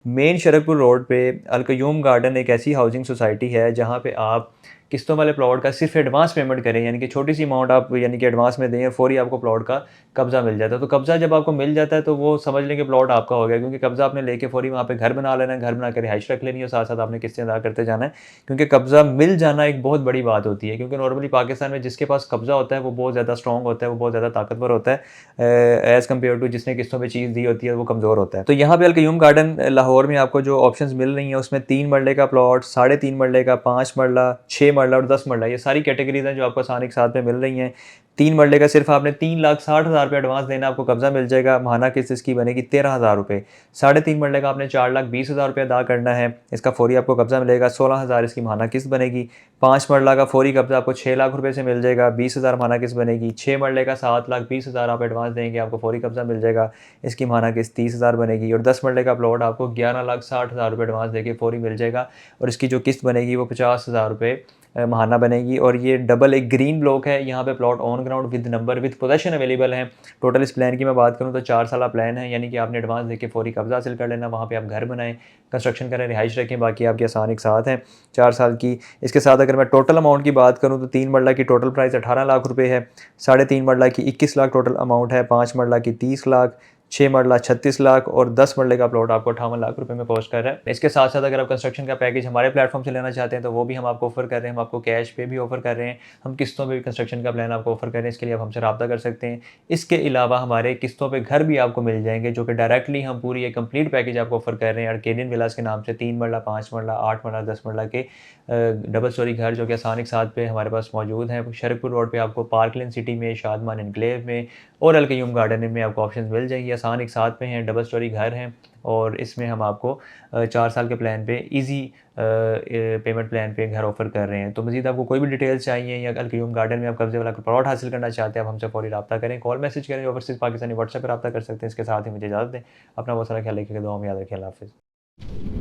Main Sharakpur road पे अल-क़य्यूम garden एक ऐसी हाउसिंग सोसाइटी है जहाँ पे आप किस्तों वाले प्लॉट का सिर्फ एडवांस पेमेंट करें, यानी कि छोटी सी अमाउंट आप यानी कि एडवांस में दें, फ़ौरी आपको प्लॉट का कब्ज़ा मिल जाता है। तो कब्ज़ा जब आपको मिल जाता है तो वो समझ लें कि प्लॉट आपका हो गया, क्योंकि कब्ज़ा आपने लेके फ़ौरी वहाँ पे घर बना लेना है, घर बना के रिहाइश रख लेनी है और साथ-साथ आपने किस्तें अदा करते जाना है। क्योंकि कब्ज़ा मिल जाना एक बहुत बड़ी बात होती है, क्योंकि नॉर्मली पाकिस्तान में जिसके पास कब्ज़ा होता है वो बहुत ज़्यादा स्ट्रॉन्ग होता है, वो बहुत ज़्यादा ताकतवर होता है एज़ कम्पेयर टू जिसने किस्तों पे चीज़ दी होती है, वो कमज़ोर होता है। तो यहाँ पे अल-क़य्यूम गार्डन लाहौर में आपको जो ऑप्शंस मिल रही हैं उसमें 3 मरले का प्लॉट, साढ़े 3 मरले का, 5 मरला, 6 मरला और 10 मरला, ये सारी कैटेगरीज़ हैं जो आपको आसानी के साथ में मिल रही हैं। 3 मरले का सिर्फ आपने 3,60,000 रुपये एडवांस देना, आपको कब्ज़ा मिल जाएगा। माहाना किस्त इसकी बनेगी 13,000 रुपये। साढ़े 3 मरले का आपने 4,20,000 रुपये अदा करना है, इसका फ़ौरी आपको कब्ज़ा मिलेगा। 16,000 इसकी माहाना किस्त बनेगी। 5 मरला का फ़ौरी कब्ज़ा आपको 6 लाख रुपये से मिल जाएगा, 20,000 माहाना किस्त बनेगी। 6 मरले का 7,20,000 आप एडवांस देंगे, आपको फ़ौरी कब्ज़ा मिल जाएगा, इसकी माहाना किस्त 30,000 बनेगी। और 10 मरले का प्लॉट आपको 11,60,000 रुपये एडवांस देके फ़ौरी मिल जाएगा और इसकी जो किस्त बनेगी वो 50,000 रुपये माहाना बनेगी। और ये डबल एक ग्रीन ब्लॉक है, यहाँ पे plot on ground with number with possession available हैं। टोटल इस प्लान की मैं बात करूँ तो 4 साला प्लान है, यानी कि आपने एडवांस देके फ़ौरी कब्ज़ा हासिल कर लेना, वहाँ पे आप घर बनाएँ, कंस्ट्रक्शन करें, रिहाइश रखें, बाकी आपकी आसानी के साथ हैं 4 साल की। इसके साथ अगर मैं टोटल अमाउंट की बात करूँ तो 3 मरला की टोटल प्राइस 18 लाख रुपये है, साढ़े 3 मरला की 21 लाख टोटल अमाउंट है, 5 मरला की 30 लाख, 6 मरला 36 लाख और 10 मरले का प्लॉट आपको 58 लाख रुपए में पहुँच कर रहा है। इसके साथ-साथ अगर आप कंस्ट्रक्शन का पैकेज हमारे प्लेटफॉर्म से लेना चाहते हैं तो वो भी हम आपको ऑफ़र कर रहे हैं। हम आपको कैश पे भी ऑफ़र कर रहे हैं, हम किस्तों पे भी कंस्ट्रक्शन का प्लान आपको ऑफ़र कर रहे हैं। इसके लिए आप हमसे राब्ता कर सकते हैं। इसके अलावा हमारे किस्तों पे घर भी आपको मिल जाएँगे, जो कि डायरेक्टली हम पूरी एक कंप्लीट पैकेज आपको ऑफ़र कर रहे हैं अर्केडियन विलास के नाम से। 3 मरला, 5 मरला, 8 मरला, 10 मरला के डबल स्टोरी घर जो कि आसानी के साथ पे हमारे पास मौजूद हैं। शरकपुर रोड पे आपको पार्कलैंड सिटी में, शादमान एनक्लेव में और अल-क़य्यूम गार्डन में आपको ऑप्शंस मिल जाएँगी, आसानी के साथ में हैं, डबल स्टोरी घर हैं। और इसमें हम आपको 4 साल के प्लान पे ईज़ी पेमेंट प्लान पे घर ऑफ़र कर रहे हैं। तो मज़ीद आपको कोई भी डिटेल्स चाहिए या अल-क़य्यूम गार्डन में आप कब्ज़े वाला प्लॉट हासिल करना चाहते हैं, आप हमसे फ़ौरी राब्ता करें, कॉल मैसेज करें, ओवरसीज़ पाकिस्तानी व्हाट्सएप पे राब्ता कर सकते हैं। इसके साथ ही मुझे इजाज़त दें। अपना बहुत सारा ख्याल रखिएगा, दुआ में याद रखिए। अल्लाह हाफ़िज़।